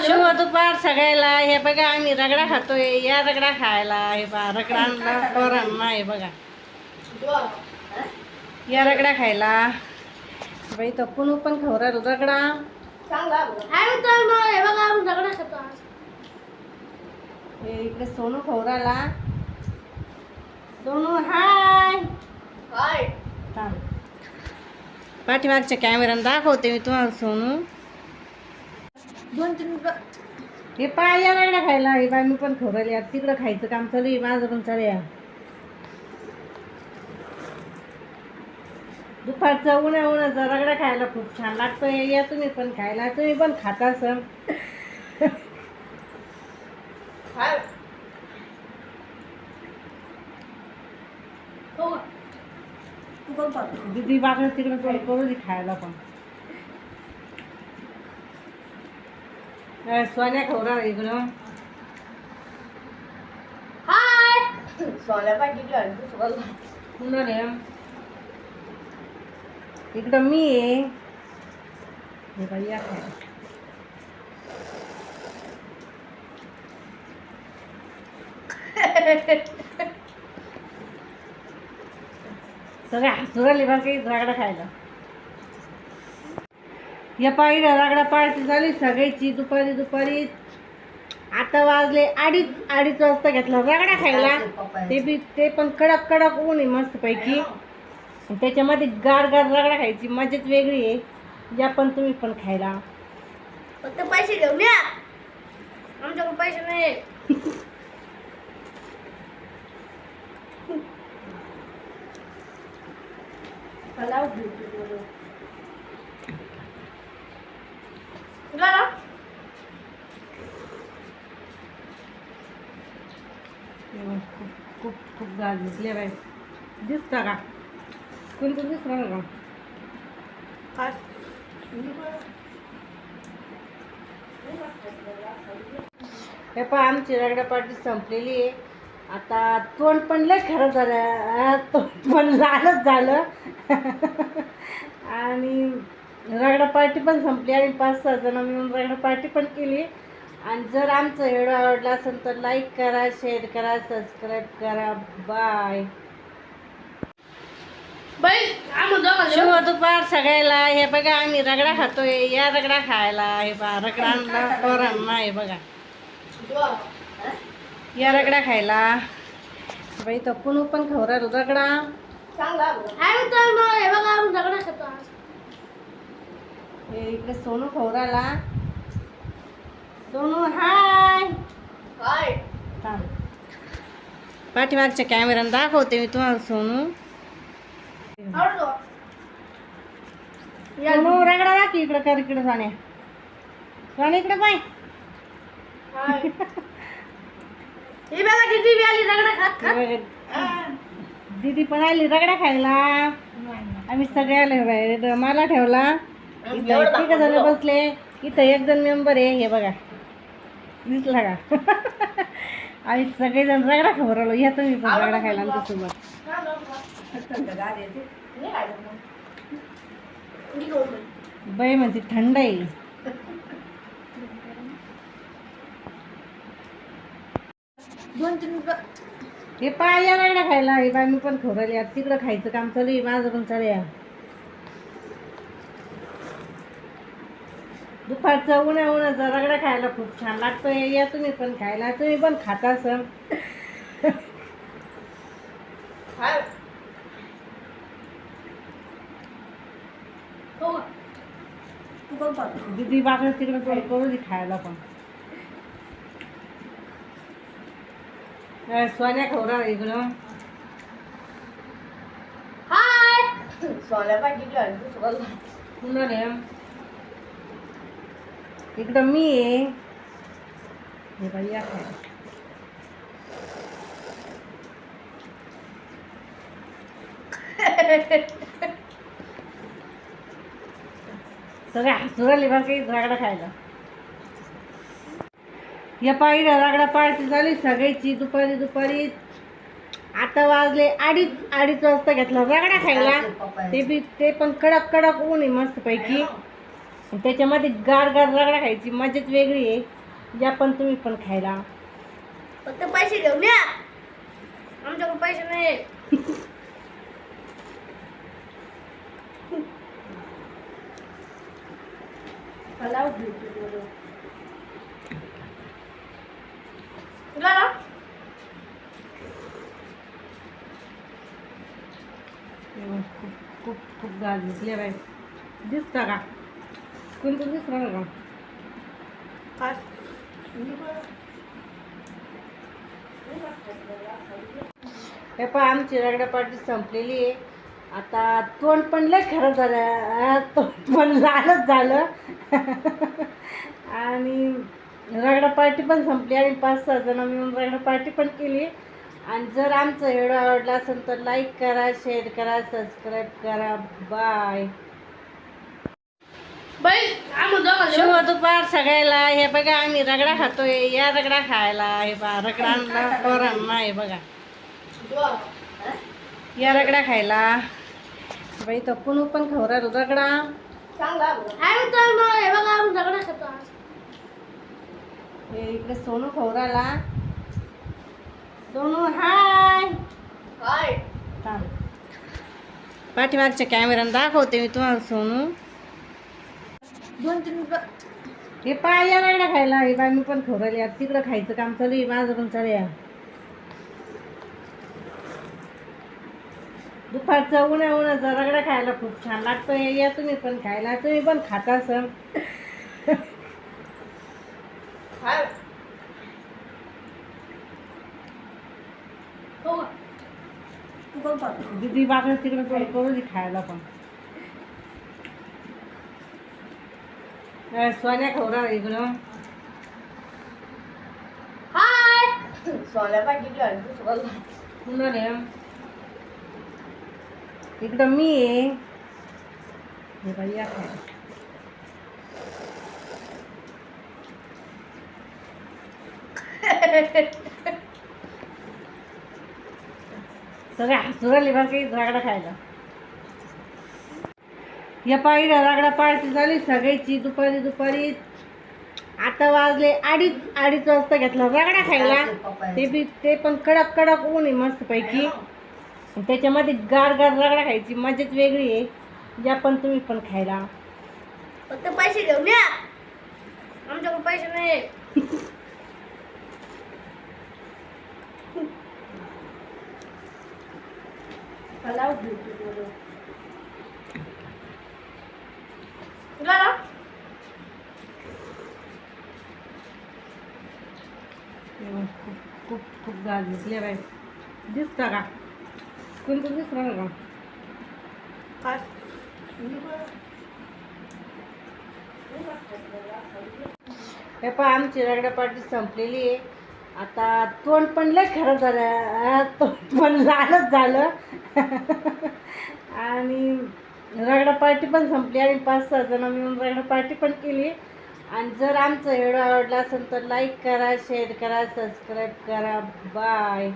शुभ दुपार सगळ्याला. हे बघा आम्ही रगडा खातोय. या रगडा खायला. हे बघा रगडा आणला पोरांना. हे बघा या रगडा खायला. बाई तर पुनू पण खाऊ राहिलो रगडा. हे इकडे सोनू खाऊ राहिला. सोनू हाय. थांब. पाठीमागच्या कॅमेऱ्यानं दाखवते मी तुम्हाला सोनू. 2-3 हे पाय या रगडा खायला. हे बाय मी पण खाऊ राहिली. आता तिकडं खायचं काम चालू आहे. माझं पण चालू आहे. दुपारचा उन्हाचा रगडा खायला खूप छान लागतोय. या तुम्ही पण खायला. तुम्ही पण खाता असं. दीदी बाकडे तिकडे करू दे खायला पण. सोन्या खाऊ राहिला इकडं. इकडं मी आहे. हे बाई या खायला. सगळे हसू राहिले बरं काही रगडा खायला. या पायी रगडा पार्टी झाली सगळ्याची. दुपारी आता वाजले 2:30 वाजता घेतला रगडा खायला. ते पण कडक ऊन आहे मस्त पैकी. त्याच्यामध्ये गार रगडा खायची मजाच वेगळी आहे. या पण तुम्ही पण खायला. फक्त पैसे घेऊन या. आमच्याकडे पैसे नाही. खूप गाल दिसले बाई. दिसता का कोणतं दिसणार का? हे पण आमची रगडा पार्टी संपलेली आहे. आता तोंड पण लय खराब झालं. तोंड पण लालच झालं. आणि रगडा पार्टी पण संपली. आणि 5-6 जण मिळून रगडा पार्टी पण केली. आणि जर आमचं व्हिडिओ आवडला असेल तर लाईक करा, शेअर करा, सबस्क्राईब करा. बाय. शुभ दुपार सगळ्याला. हे बघा आम्ही रगडा खातोय. या रगडा खायला. हे बघा रगडा आणला पोरांना. हे बघा या रगडा खायला. बाई तर पुनू पण खाऊ राहिलो रगडा. हे इकडे सोनू खाऊ राहिला. सोनू हाय. थांब. पाठीमागच्या कॅमेऱ्यानं दाखवते मी तुम्हाला सोनू. सोनू रगडा दाखव इकडे. कर इकडे सोन्या. सोन्या इकडे पाय. दीदी पण आली रगडा खायला. आम्ही सगळे आले. मला ठेवला. ठीक झालं बसले. इथं 1 जण मेंबर आहे. हे बघा दिसला का? आम्ही सगळेजण रगडा खाऊ राहिलो. या तुम्ही पण रगडा खायला आमच्यासोबत. बाई म्हणते थंड आहे. हे पाय या रगडा खायला. हे बाय मी पण खाऊ राहिली. आता तिकडं खायचं काम चालू आहे. माझं पण चालू आहे. दुपारचा उन्हाचा रगडा खायला खूप छान लागतोय. या तुम्ही पण खायला. तुम्ही पण खाता असं. दीदी बाकडे तिकडे करू दे खायला पण. सोन्या खाऊ राहिला इकडं. इकडं मी आहे. हे बाई या खायला. सगळे हसू राहिले बरं काही रगडा खायला. या पायी रगडा पार्टी झाली सगळ्याची. दुपारी आता वाजले 2:30 वाजता घेतला रगडा खायला. ते पण कडक ऊन आहे मस्त पैकी. आणि त्याच्यामध्ये गार गार रगडा खायची मजाच वेगळी आहे. या पण तुम्ही पण खायला. फक्त पैसे घेऊन या. आमच्याकडे पैसे नाही. तुला ना? खूप खूप खूप गार दिसले बाई. दिसता का कोणतं दिसणार का? काय? हे पण आमची रगडा पार्टी संपलेली आहे. आता तोंड पण लय खराब झालं, तोंड पण लालच झालं. आणि रगडा पार्टी पण संपली आणि 5-6 जण मिळून रगडा पार्टी पण केली. आणि जर आमचं व्हिडिओ आवडला असेल तर लाईक करा, शेअर करा, सबस्क्राईब करा. बाय. शुभ दुपार सगळ्याला. हे बघा आम्ही रगडा खातोय. या रगडा खायला. हे बघा रगडा आणला पोरांना. हे बघा या रगडा खायला. बाई तर कुणू पण खाऊ राहिलो रगडा. हे इकडे सोनू खाऊ राहिला. सोनू हाय. थांब. पाठीमागच्या कॅमेऱ्यानं दाखवते मी तुम्हाला सोनू. 2-3 हे पाय या रगडा खायला. हे बाय मी पण खाऊ राहिली. आता तिकडं खायचं काम चालू आहे. माझं पण चालू आहे. दुपारचा उन्हाचा रगडा खायला खूप छान लागतोय. या तुम्ही पण खायला. तुम्ही पण खाता असं. दीदी बाकडे तिकडे कोण करू दे खायला पण. सोन्या खवरा इकडं. कुणाला इकडं मी आहे. हे बाई या खायला. सगळ्या हसुराली बरं काही रगडा खायला. या पायीला रगडा पार्टी झाली सगळ्याची. दुपारी आता वाजले 2:30 वाजता घेतला रगडा खायला. ते पण कडक कडक ऊन आहे मस्त पैकी. त्याच्यामध्ये गार गार रगडा खायची मजाच वेगळी आहे. या पण तुम्ही पण खायला. फक्त पैसे घेऊन या. आमच्याकडे पैसे नाही. तुला ना? खूप खूप खूप गार दिसले बाई. दिसता का कोणतं दिसणार का? काय? हे पण आमची रगडा पार्टी संपलेली आहे. आता तोंड पण लय खराब झालं, तोंड पण लालच झालं. आणि रगडा पार्टी पण संपली आणि 5-6 जण मिळून रगडा पार्टी पण केली. आणि जर आमचं व्हिडिओ आवडला असेल तर लाईक करा, शेअर करा, सबस्क्राईब करा. बाय.